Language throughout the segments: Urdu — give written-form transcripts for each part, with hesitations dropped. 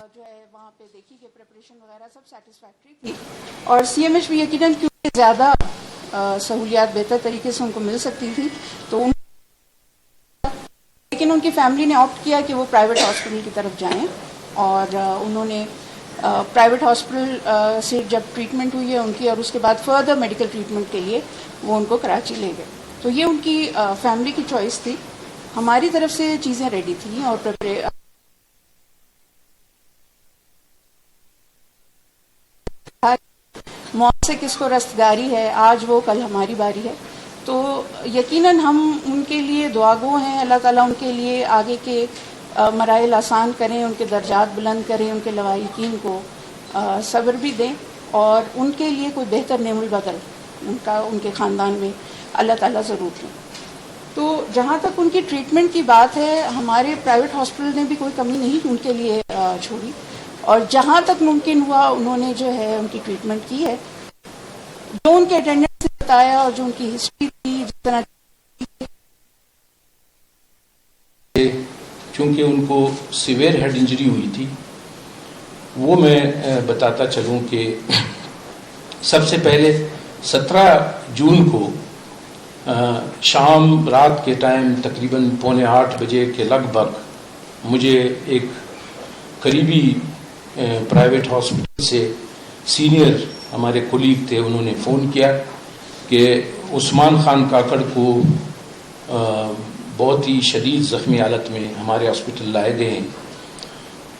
جو ہے وہاں پہ دیکھی کہ پریپریشن وغیرہ سب سیٹسفیکٹری تھی، اور سی ایم ایچ بھی یقیناً کیونکہ زیادہ سہولیات بہتر طریقے سے ان کو مل سکتی تھی تو لیکن ان کی فیملی نے آپٹ کیا کہ وہ پرائیویٹ ہاسپٹل کی طرف جائیں، اور انہوں نے پرائیویٹ ہاسپٹل سے جب ٹریٹمنٹ ہوئی ہے ان کی، اور اس کے بعد فردر میڈیکل ٹریٹمنٹ کے لیے وہ ان کو کراچی لے گئے. تو یہ ان کی فیملی کی چوائس تھی. ہماری طرف سے چیزیں ریڈی تھیں اور موت سے کس کو رستگاری ہے، آج وہ کل ہماری باری ہے. تو یقیناً ہم ان کے لیے دعاگو ہیں. اللہ تعالیٰ ان کے لیے آگے کے مراحل آسان کریں، ان کے درجات بلند کریں، ان کے لواحقین کو صبر بھی دیں، اور ان کے لیے کوئی بہتر نعم البدل ان کے خاندان میں اللہ تعالیٰ ضرور دیں. تو جہاں تک ان کی ٹریٹمنٹ کی بات ہے، ہمارے پرائیویٹ ہاسپٹل نے بھی کوئی کمی نہیں ان کے لیے چھوڑی، اور جہاں تک ممکن ہوا انہوں نے جو ہے ان کی ٹریٹمنٹ کی ہے. جو ان کے اٹینڈنس نے بتایا اور جو ان کی ہسٹری تھی، جس طرح چونکہ ان کو سیویئر ہیڈ انجری ہوئی تھی، وہ میں بتاتا چلوں کہ سب سے پہلے 17 جون کو شام رات کے ٹائم تقریباً 7:45 بجے کے لگ بھگ مجھے ایک قریبی پرائیویٹ ہاسپٹل سے سینئر ہمارے کولیگ تھے، انہوں نے فون کیا کہ عثمان خان کاکڑ کو بہت ہی شدید زخمی حالت میں ہمارے ہاسپٹل لائے گئے ہیں،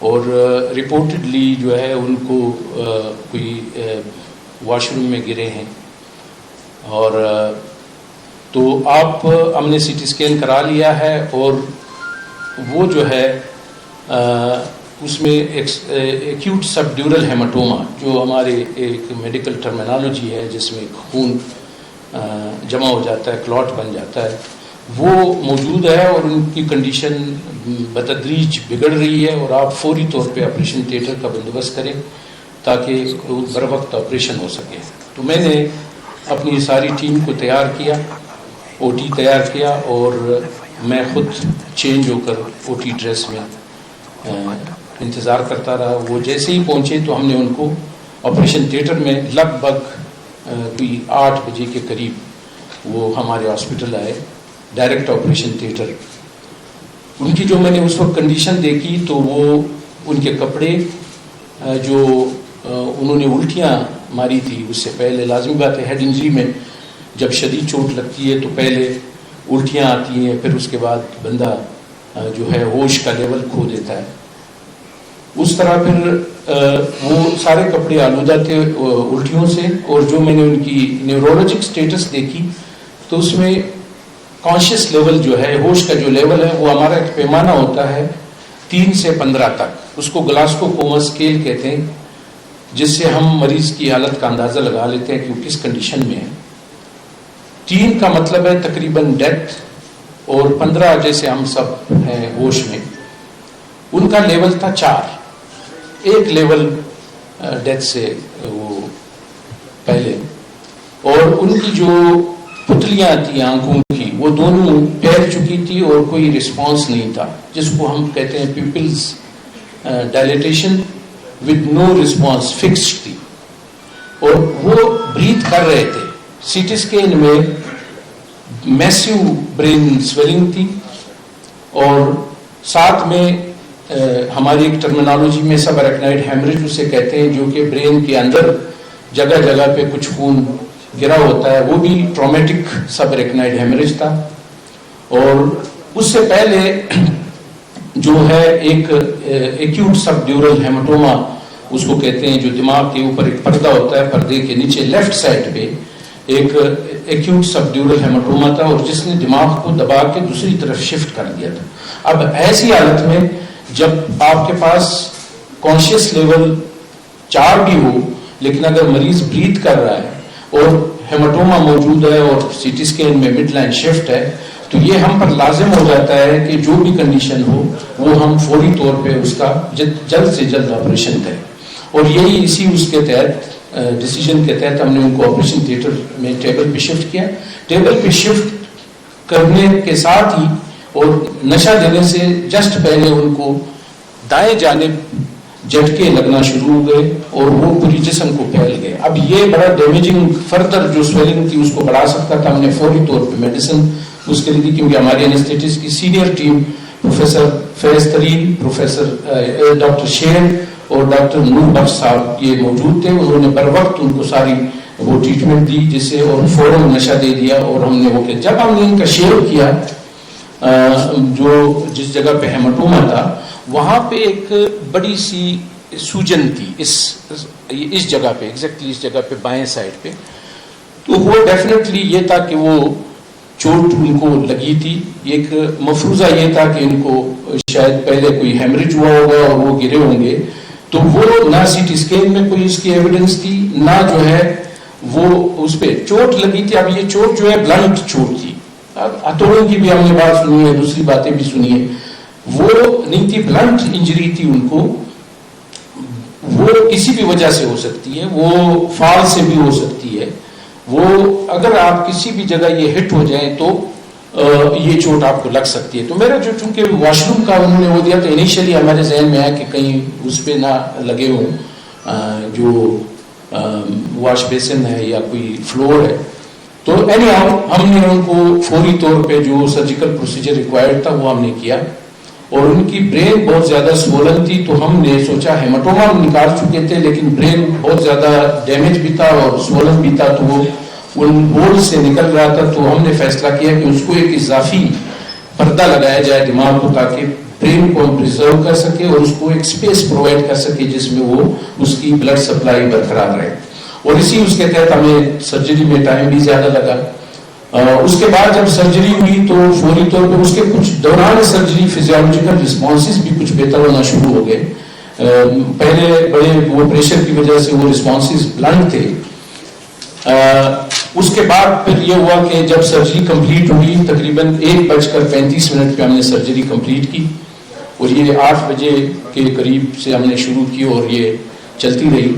اور رپورٹڈلی جو ہے ان کو کوئی واش روم میں گرے ہیں. اور تو ہم نے سی ٹی اسکین کرا لیا ہے، اور وہ جو ہے اس میں ایکیوٹ سب ڈیورل ہیماٹوما، جو ہمارے ایک میڈیکل ٹرمینالوجی ہے جس میں خون جمع ہو جاتا ہے، کلاٹ بن جاتا ہے، وہ موجود ہے، اور ان کی کنڈیشن بتدریج بگڑ رہی ہے، اور آپ فوری طور پہ آپریشن تھیٹر کا بندوبست کریں تاکہ بر وقت آپریشن ہو سکے. تو میں نے اپنی ساری ٹیم کو تیار کیا، او ٹی تیار کیا، اور میں خود چینج ہو کر او ٹی ڈریس میں انتظار کرتا رہا. وہ جیسے ہی پہنچے تو ہم نے ان کو آپریشن تھیٹر میں لگ بھگ کوئی 8 بجے کے قریب وہ ہمارے ہاسپٹل آئے، ڈائریکٹ آپریشن تھیٹر. ان کی جو میں نے اس وقت کنڈیشن دیکھی تو وہ ان کے کپڑے جو انہوں نے الٹیاں ماری تھی اس سے پہلے، لازمی بات ہے ہیڈ انجری میں جب شدید چوٹ لگتی ہے تو پہلے الٹیاں آتی ہیں، پھر اس کے بعد بندہ جو ہے ہوش کا لیول کھو دیتا ہے. اس طرح پھر وہ سارے کپڑے آلودہ تھے الٹیوں سے. اور جو میں نے ان کی نیورولوجک سٹیٹس دیکھی تو اس میں کانشیس لیول جو ہے، ہوش کا جو لیول ہے، وہ ہمارا ایک پیمانہ ہوتا ہے 3 سے 15 تک، اس کو گلاسکو کوما اسکیل کہتے ہیں، جس سے ہم مریض کی حالت کا اندازہ لگا لیتے ہیں کہ وہ کس کنڈیشن میں ہے. 3 کا مطلب ہے تقریباً ڈیتھ، اور 15 جیسے ہم سب ہیں ہوش میں. ان کا لیول تھا 4، ایک لیول ڈیتھ سے وہ پہلے. اور ان کی جو پتلیاں تھیں آنکھوں کی وہ دونوں ٹھہر چکی تھی اور کوئی رسپانس نہیں تھا، جس کو ہم کہتے ہیں pupils dilatation with no response, fixed تھی. اور وہ بریتھ کر رہے تھے. سی ٹی اسکین میں میسیو برین سویلنگ تھی، اور ساتھ میں ہماری ایک ٹرمینالوجی میں سب اریکنائڈ ہیمریج اسے کہتے ہیں، جو کہ برین کے اندر جگہ جگہ پہ کچھ خون گرا ہوتا ہے، وہ بھی ٹرامیٹک سب اریکنائڈ ہیمریج تھا. اور اس سے پہلے جو ہے ایک ایکیوٹ سب ڈیورل ہیماٹوما اس کو کہتے ہیں، جو دماغ کے اوپر ایک پردہ ہوتا ہے، پردے کے نیچے لیفٹ سائڈ پہ ایک ایکیوٹ سب ڈیورل ہیماٹوما تھا، اور جس نے دماغ کو دبا کے دوسری طرف شفٹ کر دیا تھا. اب ایسی حالت میں جب آپ کے پاس کانشیس لیول 4 بھی ہو، لیکن اگر مریض بریتھ کر رہا ہے اور ہیماٹوما موجود ہے اور سی ٹی اسکین میں مڈ لائن شفٹ ہے، تو یہ ہم پر لازم ہو جاتا ہے کہ جو بھی کنڈیشن ہو وہ ہم فوری طور پہ اس کا جلد سے جلد آپریشن کریں. اور یہی اس کے تحت ڈیسیجن کے تحت ہم نے ان کو آپریشن تھیٹر میں ٹیبل پہ شفٹ کیا. ٹیبل پہ شفٹ کرنے کے ساتھ ہی اور نشہ دینے سے جسٹ پہلے ان کو دائیں جانب جھٹکے لگنا شروع ہو گئے اور وہ پوری جسم کو پھیل گئے. اب یہ بڑا ڈیمیجنگ فردر جو سویلنگ تھی اس کو بڑھا سکتا تھا. ہم نے فوری طور پہ میڈیسن اس کے لیے دی, کیونکہ ہماری اینستھیٹسٹ کی سینئر ٹیم پروفیسر فیض ترین, پروفیسر ڈاکٹر شیر اور ڈاکٹر نور بخش صاحب یہ موجود تھے. انہوں نے بر وقت ان کو ساری وہ ٹریٹمنٹ دی جس سے, اور فوراً نشہ دے دیا. اور ہم نے وہ کیا, جب ہم نے ان کا شیئر کیا جو جس جگہ پہ ہیماٹوما تھا وہاں پہ ایک بڑی سی سوجن تھی اس جگہ پہ, ایگزیکٹلی اس جگہ پہ بائیں سائڈ پہ. تو وہ ڈیفینیٹلی یہ تھا کہ وہ چوٹ ان کو لگی تھی. ایک مفروضہ یہ تھا کہ ان کو شاید پہلے کوئی ہیمریج ہوا ہوگا اور وہ گرے ہوں گے. تو وہ نہ سی ٹی اسکین میں کوئی اس کی ایویڈنس تھی, نہ جو ہے وہ اس پہ چوٹ لگی تھی. اب یہ چوٹ جو ہے بلنٹ چوٹ تھی. اب ہتھوڑوں کی بھی ہم نے بات سنی ہے, دوسری باتیں بھی سنی ہے. وہ نہیں تھی, بلنٹ انجری تھی ان کو. وہ کسی بھی وجہ سے ہو سکتی ہے, وہ فال سے بھی ہو سکتی ہے. وہ اگر آپ کسی بھی جگہ یہ ہٹ ہو جائیں تو یہ چوٹ آپ کو لگ سکتی ہے. تو میرا جو چونکہ واش روم کا انہوں نے وہ دیا تو انیشلی ہمارے ذہن میں آیا کہ کہیں اس پہ نہ لگے ہوں جو واش بیسن ہے یا کوئی فلور ہے. تو اینی ہاؤ ہم نے ان کو فوری طور پہ جو سرجیکل پروسیجر ریکوائرڈ تھا وہ ہم نے کیا. اور ان کی برین بہت زیادہ سوولن تھی تو ہم نے سوچا ہیماٹوما نکال چکے تھے لیکن برین بہت زیادہ ڈیمیج بھی تھا اور سوولن بھی تھا, تو وہ ان ہول سے نکل رہا تھا. تو ہم نے فیصلہ کیا کہ اس کو ایک اضافی پردہ لگایا جائے دماغ کو تاکہ برین کو ہم پریزرو کر سکے اور اس کو ایک اسپیس پرووائڈ کر سکے جس میں وہ اس کی بلڈ سپلائی برقرار رہے. اور اسی اس کے تحت ہمیں سرجری میں ٹائم بھی زیادہ لگا. اس کے بعد جب سرجری ہوئی تو فوری طور پہ اس کے کچھ دوران سرجری فزیولوجیکل رسپانسز بھی کچھ بہتر ہونا شروع ہو گئے. پہلے بڑے وہ پریشر کی وجہ سے وہ رسپانسز بلنٹ تھے. اس کے بعد پھر یہ ہوا کہ جب سرجری کمپلیٹ ہوئی تقریباً 1:35 پہ ہم نے سرجری کمپلیٹ کی اور یہ 8 بجے کے قریب سے ہم نے شروع کی اور یہ چلتی رہی.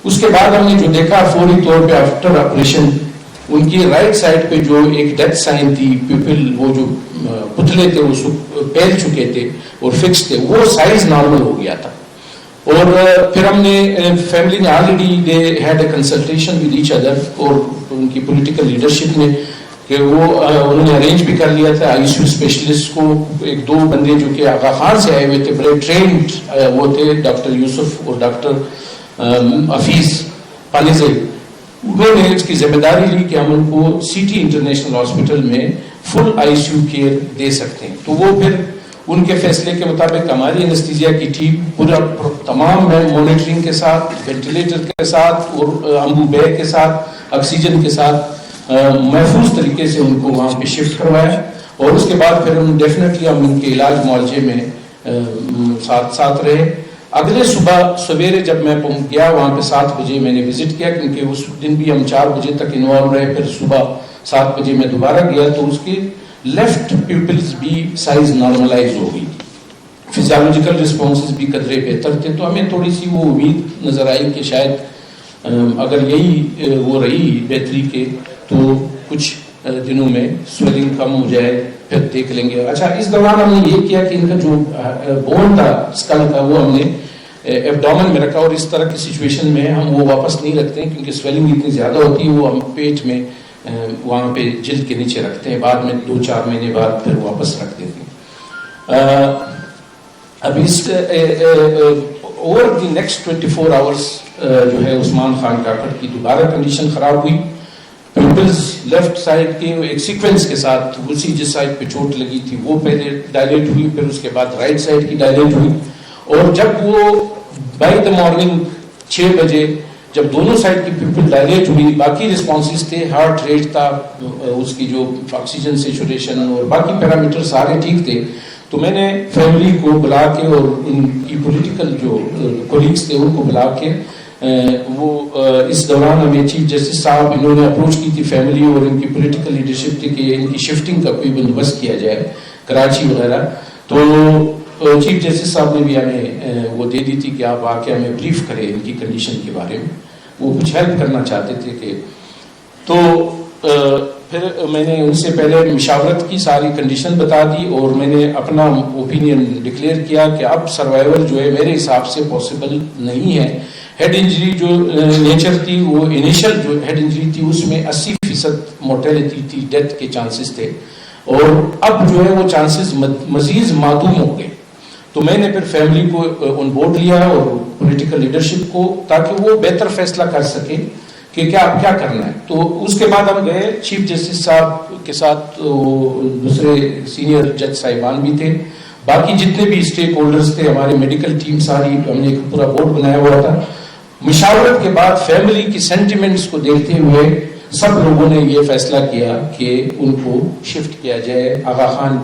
اس کے بعد ہم نے جو دیکھا فوری طور پہ آفٹر آپریشن ان کی رائٹ سائڈ پہ جو ایک ڈیتھ سائن تھی, پیپل وہ جو پتلے تھے وہ پھیل چکے تھے اور فکس تھے, وہ سائز نارمل ہو گیا تھا. اور پھر ہم نے فیملی نے already they had a consultation with each other, اور ان کی پولیٹیکل لیڈرشپ نے کہ وہ انہوں نے ارینج بھی کر لیا تھا آئی سی یو اسپیشلسٹ کو. 2 بندے جو کہ آغا خان سے آئے ہوئے تھے, بڑے ٹرینڈ وہ تھے, ڈاکٹر یوسف اور ڈاکٹر حفیظ پانیزے. انہوں نے اس کی ذمہ داری لی کہ ہم ان کو سی ٹی انٹرنیشنل ہاسپٹل میں فل آئی سی یو کیئر دے سکتے ہیں. تو وہ پھر ان کے فیصلے کے مطابق ہماری انستھیزیا کی ٹیم پورا تمام مانیٹرنگ کے ساتھ, وینٹیلیٹر کے ساتھ اور امبو بیگ کے ساتھ, آکسیجن کے ساتھ محفوظ طریقے سے ان کو وہاں پہ شفٹ کروایا. اور اس کے بعد پھر ہم ڈیفینیٹلی ہم ان کے علاج معالجے میں ساتھ رہے. اگلے صبح سویرے جب میں گیا وہاں پہ 7 بجے میں نے وزٹ کیا, کیونکہ اس دن بھی ہم 4 بجے تک انوالو رہے. پھر صبح 7 بجے میں دوبارہ گیا تو اس کے لیفٹ پیپلز بھی سائز نارملائز ہو گئی, فزیولوجیکل رسپانسز بھی قدرے بہتر تھے. تو ہمیں تھوڑی سی وہ امید نظر آئی کہ شاید اگر یہی وہ رہی بہتری کے تو کچھ دنوں میں سویلنگ کم ہو جائے, پھر دیکھ لیں گے. اچھا, اس دوران ہم نے یہ کیا کہ ان کا جو بون تھا اسکل کا وہ ہم نے ایبڈومن میں رکھا, اور اس طرح کی سچویشن میں ہم وہ واپس نہیں رکھتے ہیں کیونکہ سویلنگ اتنی زیادہ ہوتی ہے. وہ ہم پیٹ میں وہاں پہ جلد کے نیچے رکھتے ہیں, بعد میں 2-4 مہینے بعد پھر واپس رکھ دیتے ہیں. اب اس اوور دی نیکسٹ 24 آورس جو ہے عثمان خان کاکڑ کی دوبارہ کنڈیشن خراب ہوئی. پیپلز لیفٹ سائڈ کے ایک سیکوینس کے ساتھ اسی جس سائڈ پہ چوٹ لگی تھی وہ پہلے ڈائلیٹ ہوئی, پھر اس کے بعد رائٹ سائڈ کی ڈائلیٹ ہوئی. اور جب وہ بائی دا مارننگ 6 بجے جب دونوں سائڈ کی پیپل ڈائلیٹ ہوئی, باقی رسپانسز تھے, ہارٹ ریٹ تھا, اس کی جو آکسیجن سیچوریشن اور باقی پیرامیٹر سارے ٹھیک تھے, تو میں نے فیملی کو بلا کے اور ان کی پولیٹیکل جو کولیگز تھے ان کو بلا کے وہ اس دوران ہمیں چیف جسٹس صاحب انہوں نے اپروچ کی تھی فیملی اور ان کی پولیٹیکل لیڈرشپ تھی کہ ان کی شفٹنگ کا کوئی بندوبست کیا جائے کراچی وغیرہ. تو چیف جسٹس صاحب نے بھی ہمیں وہ دے دی تھی کہ آپ آ کے ہمیں بریف کریں ان کی کنڈیشن کے بارے میں, وہ کچھ ہیلپ کرنا چاہتے تھے کہ. تو پھر میں نے ان سے پہلے مشاورت کی، ساری کنڈیشن بتا دی اور میں نے اپنا اوپینین ڈکلیئر کیا کہ اب سروائیول جو ہے میرے حساب سے پاسبل نہیں ہے. ہیڈ انجری جو نیچر تھی، وہ انیشل جو ہیڈ انجری تھی اس میں 80% مورٹیلٹی تھی، ڈیتھ کے چانسز تھے، اور اب جو ہے وہ چانسز مزید معدوم ہو گئے. تو میں نے پھر فیملی کو آن بورڈ لیا اور پولیٹیکل لیڈرشپ کو، تاکہ وہ بہتر فیصلہ کر سکے کہ کیا کرنا ہے. تو اس کے بعد ہم گئے چیف جسٹس صاحب کے ساتھ، دوسرے سینئر جج صاحبان بھی تھے، باقی جتنے بھی اسٹیک ہولڈرز تھے، ہماری میڈیکل ٹیم ساری، ہم نے ایک پورا بورڈ بنایا ہوا تھا. مشاورت کے بعد فیملی کی سینٹیمنٹس کو دیکھتے ہوئے سب لوگوں نے یہ فیصلہ کیا کہ ان کو شفٹ کیا جائے آغا خان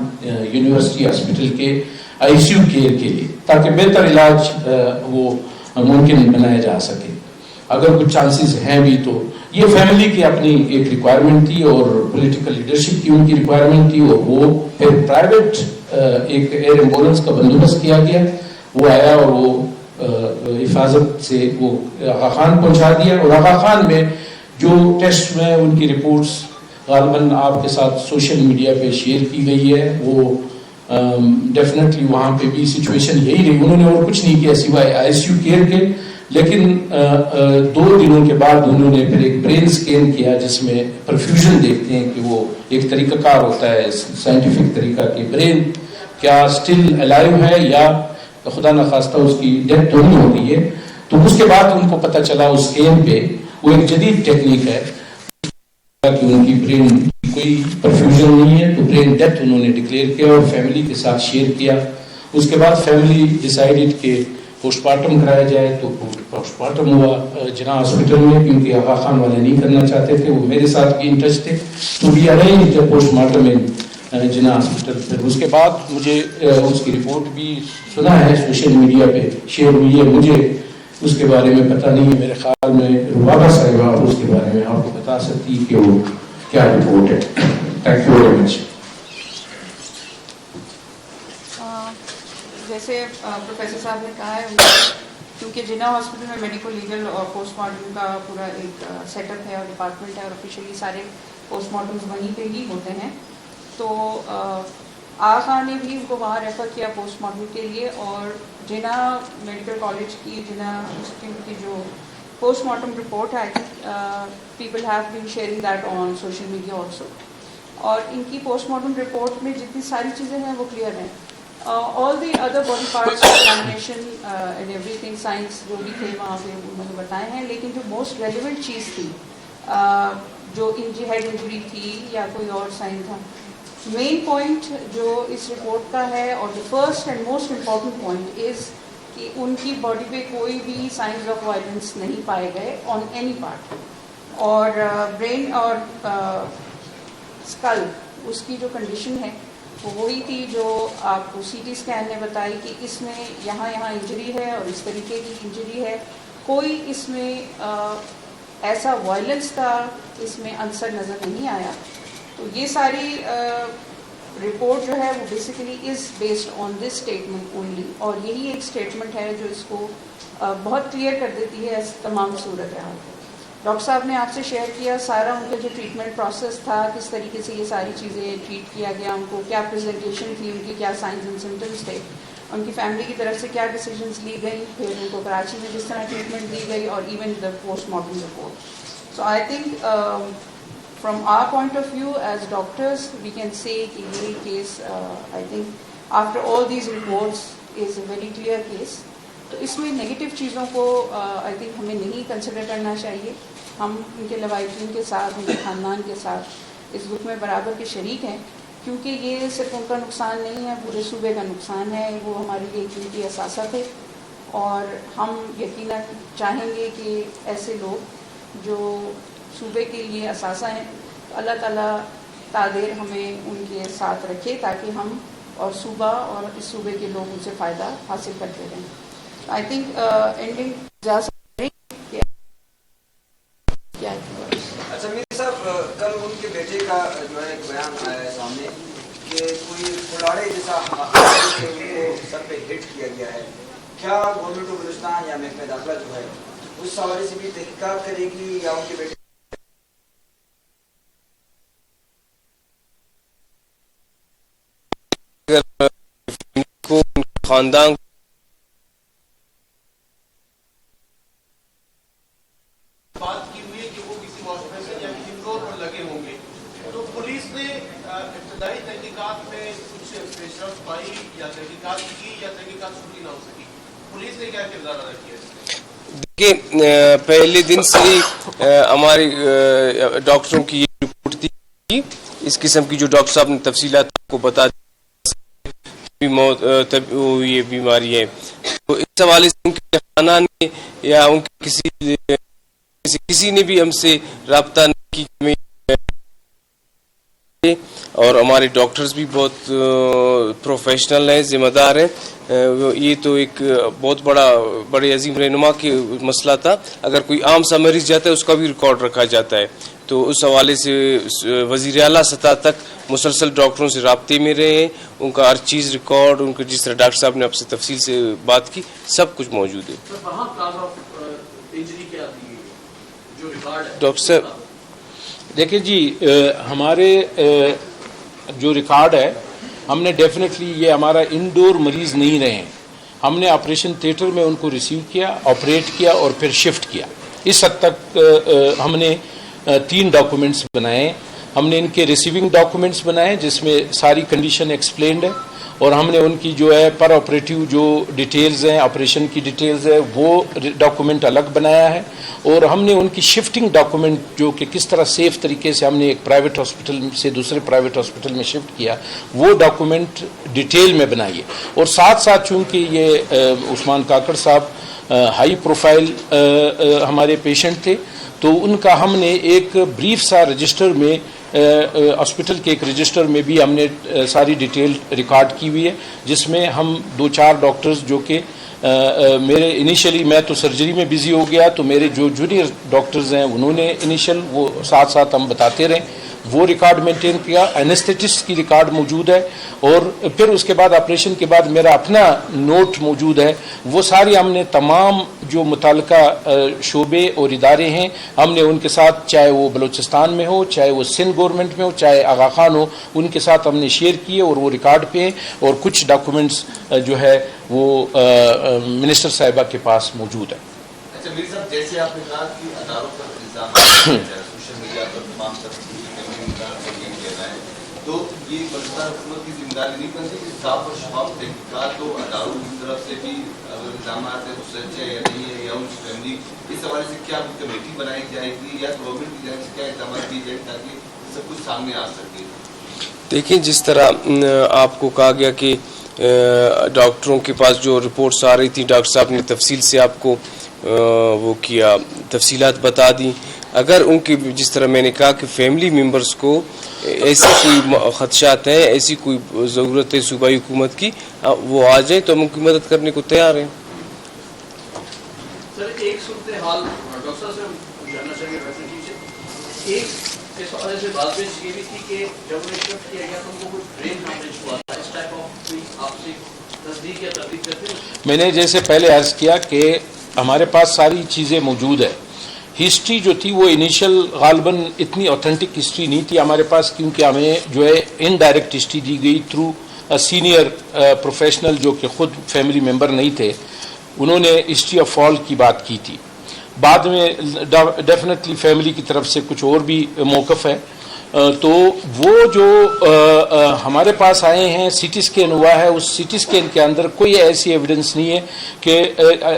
یونیورسٹی ہاسپٹل کے آئی سی یو کیئر کے لیے، تاکہ بہتر علاج وہ ممکن بنایا جا سکے اگر کچھ چانسز ہیں بھی. تو یہ فیملی کی اپنی ایک ریکوائرمنٹ تھی اور پولیٹیکل لیڈرشپ کی ان کی ریکوائرمنٹ تھی، اور وہ پھر پرائیویٹ ایک ایئر ایمبولینس کا بندوبست کیا گیا. وہ آیا اور وہ حفاظت سے وہ آغا خان پہنچا دیا. اور آغا خان میں جو ٹیسٹ میں ان کی رپورٹس غالباً آپ کے ساتھ سوشل میڈیا پہ شیئر کی گئی ہے، وہ ڈیفینیٹلی وہاں پہ بھی سچویشن یہی رہی. انہوں نے اور کچھ نہیں کیا سوائے آئی سی یو کیئر کے. لیکن 2 دنوں کے بعد انہوں نے پھر ایک برین سکین کیا، جس میں پرفیوژن دیکھتے ہیں کہ وہ ایک طریقہ کار ہوتا ہے سائنٹیفک طریقہ کہ برین کیا اسٹل الائیو ہے یا خدا نخواستہ اس کی ڈیتھ تو نہیں ہو گئی ہے. تو اس کے بعد ان کو پتہ چلا اس سکین پہ، وہ ایک جدید ٹیکنیک ہے کہ ان کی برین کوئی پرفیوژن نہیں ہے، تو برین ڈیتھ انہوں نے ڈکلیئر کیا اور فیملی کے ساتھ شیئر کیا. اس کے بعد فیملی ڈیسائیڈڈ کہ پوسٹ مارٹم کرایا جائے، تو پوسٹ مارٹم ہوا جناح ہاسپٹل میں، کیونکہ آغا خان والے نہیں کرنا چاہتے تھے. وہ میرے ساتھ بھی ان ٹچ تھے، تو بھی ارینج پوسٹ مارٹم جناح ہاسپٹل. پھر اس کے بعد مجھے اس کی رپورٹ بھی سنا ہے، سوشل میڈیا پہ شیئر ہوئی ہے. مجھے اس کے بارے میں پتہ نہیں ہے، میرے خیال میں روابہ صاحبہ اس کے بارے میں آپ کو بتا سکتی کہ وہ کیا رپورٹ ہے. Thank you very much. جیسے پروفیسر صاحب نے کہا ہے، کیونکہ جناح ہاسپٹل میں میڈیکو لیگل اور پوسٹ مارٹم کا پورا ایک سیٹ اپ ہے اور ڈپارٹمنٹ ہے، اور آفیشیلی سارے پوسٹ مارٹمز وہیں پہ ہی ہوتے ہیں. تو آغا خان نے بھی ان کو وہاں ریفر کیا پوسٹ مارٹم کے لیے، اور جناح میڈیکل کالج کی جناح انسٹیٹیوٹ کی جو پوسٹ مارٹم رپورٹ ہے، I think people have been sharing that on social media also. اور ان کی پوسٹ مارٹم رپورٹ میں جتنی ساری چیزیں ہیں وہ کلیئر ہیں. All the other body parts examination and everything signs جو بھی تھے وہاں پہ انہوں نے بتائے ہیں. لیکن جو موسٹ ریلیونٹ چیز تھی، جو ہیڈ انجری تھی یا کوئی اور سائن تھا، مین پوائنٹ جو اس رپورٹ کا ہے اور the first and most important point is کہ ان کی باڈی پہ کوئی بھی سائنز آف وائلنس نہیں پائے گئے آن اینی پارٹ. اور برین اور اسکل اس کی جو کنڈیشن ہے وہ وہی تھی جو آپ کو سی ٹی اسکین نے بتائی کہ اس میں یہاں انجری ہے اور اس طریقے کی انجری ہے. کوئی اس میں ایسا وائلنس کا اس میں عنصر نظر نہیں آیا. تو یہ ساری رپورٹ جو ہے وہ basically is based on this statement only, اور یہی ایک اسٹیٹمنٹ ہے جو اس کو بہت کلیئر کر دیتی ہے تمام صورت حال کو. ڈاکٹر صاحب نے آپ سے شیئر کیا سارا ان کا جو ٹریٹمنٹ پروسیس تھا، کس طریقے سے یہ ساری چیزیں ٹریٹ کیا گیا، ان کو کیا پریزنٹیشن تھی، ان کی کیا سائنس اینڈ سمٹمس تھے، ان کی فیملی کی طرف سے کیا ڈیسیجنس لی گئی، پھر ان کو کراچی میں جس طرح ٹریٹمنٹ دی گئی، اور even the post mortem report. So I think from our point of view as doctors we can say کہ یہ case I think after all these reports is a very clear case. تو اس میں نگیٹو چیزوں کو I think ہمیں نہیں کنسیڈر کرنا چاہیے. ہم ان کے لوائقین کے ساتھ، ان کے خاندان کے ساتھ اس دکھ میں برابر کے شریک ہیں، کیونکہ یہ صرف ان کا نقصان نہیں ہے، پورے صوبے کا نقصان ہے. وہ ہمارے لیے قیمتی اثاثہ تھے، اور ہم یقیناً چاہیں گے کہ ایسے لوگ جو صوبے کے لیے اثاثہ ہیں، اللہ تعالیٰ تادیر ہمیں ان کے ساتھ رکھے تاکہ ہم اور صوبہ اور اس صوبے کے لوگ ان سے فائدہ حاصل کرتے رہیں. آئی تھنک اینڈنگ جا سکتے. اچھا میر صاحب، کل ان کے بیٹے کا جو ہے ایک بیان آیا ہے سامنے کہ کوئی کلاڑے جیسا ان کو سر پہ ہٹ کیا گیا ہے. کیا گورنمنٹ آف بلوچستان یا محکمہ داخلہ جو ہے اس حوالے سے بھی تحقیقات کرے گی، یا ان کے بیٹے خاندان بات کی ہوئی ہے کہ وہ کسی واش بیسن یا کسی فلور پر لگے ہوں گے، تو پولیس نے ابتدائی تحقیقات میں کچھ پیش رفت پائی یا تحقیقات کی یا تحقیقات چھوٹی نہ ہو سکی، پولیس نے کیا کردار ادا کیا اس میں؟ دیکھیں پہلے دن سے ہی ہمارے ڈاکٹروں کی یہ رپورٹ تھی، اس قسم کی جو ڈاکٹر صاحب نے تفصیلات کو بتا دی یہ بیماری ہے، تو اس حوالے سے ان کے خاندان نے یا ان کے کسی نے بھی ہم سے رابطہ نہیں کی، اور ہمارے ڈاکٹرز بھی بہت پروفیشنل ہیں، ذمہ دار ہیں. یہ تو ایک بہت بڑے عظیم رہنما کے مسئلہ تھا. اگر کوئی عام سا مریض جاتا ہے اس کا بھی ریکارڈ رکھا جاتا ہے، تو اس حوالے سے وزیر اعلیٰ سطح تک مسلسل ڈاکٹروں سے رابطے میں رہے ہیں. ان کا ہر چیز ریکارڈ، ان کے جس طرح ڈاکٹر صاحب نے آپ سے تفصیل سے بات کی، سب کچھ موجود ہے. ڈاکٹر صاحب دیکھیں جی، ہمارے جو ریکارڈ ہے، ہم نے ڈیفینیٹلی یہ ہمارا انڈور مریض نہیں رہے ہیں. ہم نے آپریشن تھیٹر میں ان کو ریسیو کیا، آپریٹ کیا اور پھر شفٹ کیا. اس حد تک ہم نے 3 ڈاکومنٹس بنائے. ہم نے ان کے ریسیونگ ڈاکومنٹس بنائے جس میں ساری کنڈیشن ایکسپلینڈ ہے، اور ہم نے ان کی جو ہے پر آپریٹیو جو ڈیٹیلز ہیں، آپریشن کی ڈیٹیلز ہے، وہ ڈاکومنٹ الگ بنایا ہے. اور ہم نے ان کی شفٹنگ ڈاکومنٹ جو کہ کس طرح سیف طریقے سے ہم نے ایک پرائیویٹ ہاسپٹل سے دوسرے پرائیویٹ ہاسپٹل میں شفٹ کیا، وہ ڈاکومنٹ ڈیٹیل میں بنائیے. اور ساتھ ساتھ چونکہ یہ عثمان کاکڑ صاحب ہائی پروفائل ہمارے پیشنٹ تھے، تو ان کا ہم نے ایک بریف سا رجسٹر میں ہاسپٹل کے ایک رجسٹر میں بھی ہم نے ساری ڈیٹیل ریکارڈ کی ہوئی ہے، جس میں ہم 2-4 ڈاکٹرز جو کہ میرے انیشلی میں تو سرجری میں بزی ہو گیا، تو میرے جو جونیئر ڈاکٹرز ہیں انہوں نے انیشل وہ ساتھ ساتھ ہم بتاتے رہے، وہ ریکارڈ مینٹین کیا. اینستھیٹسٹ کی ریکارڈ موجود ہے، اور پھر اس کے بعد آپریشن کے بعد میرا اپنا نوٹ موجود ہے. وہ ساری ہم نے تمام جو متعلقہ شعبے اور ادارے ہیں، ہم نے ان کے ساتھ، چاہے وہ بلوچستان میں ہو، چاہے وہ سندھ گورنمنٹ میں ہو، چاہے آغا خان ہو، ان کے ساتھ ہم نے شیئر کیے، اور وہ ریکارڈ پہ ہیں. اور کچھ ڈاکومنٹس جو ہے وہ منسٹر صاحبہ کے پاس موجود ہے. اچھا میر صاحب، جیسے آپ نے کہا کہ اداروں پر الزام سوشل میڈیا پر تمام تو یہ بلوچستان حکومت کی ذمہ داری نہیں بنتی کہ صاف اور شفاف تحقیقات تو اداروں کی طرف سے بھی اگر الزامات ہیں وہ سچ ہے یا نہیں ہے، یا ان کی فیملی، اس حوالے سے کیا کمیٹی بنائی جائے گی یا گورنمنٹ کی جانب سے کیا اقدامات کیے جائیں تاکہ سب کچھ سامنے آ سکے؟ دیکھیں، جس طرح آپ کو کہا گیا کہ ڈاکٹروں کے پاس جو رپورٹس آ رہی تھی، ڈاکٹر صاحب نے تفصیل سے آپ کو وہ کیا، تفصیلات بتا دی. اگر ان کی جس طرح میں نے کہا کہ فیملی ممبرز کو ایسی کوئی خدشات ہیں، ایسی کوئی ضرورت ہے صوبائی حکومت کی، وہ آ جائیں تو ہم ان کی مدد کرنے کو تیار ہیں. سر ایک صورتحال ڈاکٹر صاحب سے جاننا چاہیے، ایک اس حوالے سے بات پیش یہ بھی تھی کہ جب انہیں شفٹ کیا گیا تو ان کو کوئی برین ہیمریج ہوا تھا، اس ٹائپ آف کوئی آپ سے تصدیق یا تردید کرتے ہیں؟ میں نے جیسے پہلے عرض کیا کہ ہمارے پاس ساری چیزیں موجود ہے. ہسٹری جو تھی وہ انیشل غالباً اتنی اوتھینٹک ہسٹری نہیں تھی ہمارے پاس، کیونکہ ہمیں جو ہے انڈائریکٹ ہسٹری دی گئی تھرو سینئر پروفیشنل جو کہ خود فیملی ممبر نہیں تھے. انہوں نے ہسٹری آف فال کی بات کی تھی. بعد میں ڈیفینیٹلی فیملی کی طرف سے کچھ اور بھی موقف ہے. تو وہ جو ہمارے پاس آئے ہیں، سی ٹی اسکین ہوا ہے، اس سی ٹی اسکین کے اندر کوئی ایسی ایویڈنس نہیں ہے کہ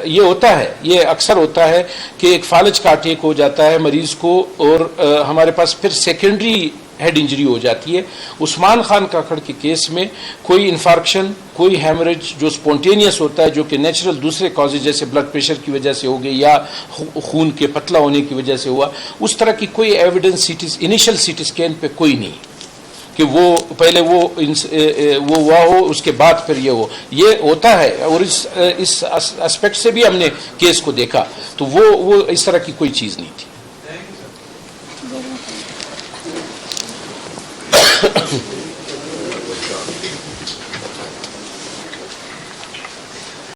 یہ ہوتا ہے، یہ اکثر ہوتا ہے کہ ایک فالج کا اٹیک ہو جاتا ہے مریض کو، اور ہمارے پاس پھر سیکنڈری ہیڈ انجری ہو جاتی ہے. عثمان خان کاکڑ کے کیس میں کوئی انفارکشن، کوئی ہیمریج جو سپونٹینیس ہوتا ہے، جو کہ نیچرل دوسرے کازز جیسے بلڈ پریشر کی وجہ سے ہو گئی یا خون کے پتلا ہونے کی وجہ سے ہوا، اس طرح کی کوئی evidence initial C T scan پہ کوئی نہیں کہ وہ پہلے وہ ہوا ہو اس کے بعد پھر یہ ہو. یہ ہوتا ہے، اور اس اسپیکٹ سے بھی ہم نے کیس کو دیکھا، تو وہ اس طرح کی کوئی چیز نہیں تھی.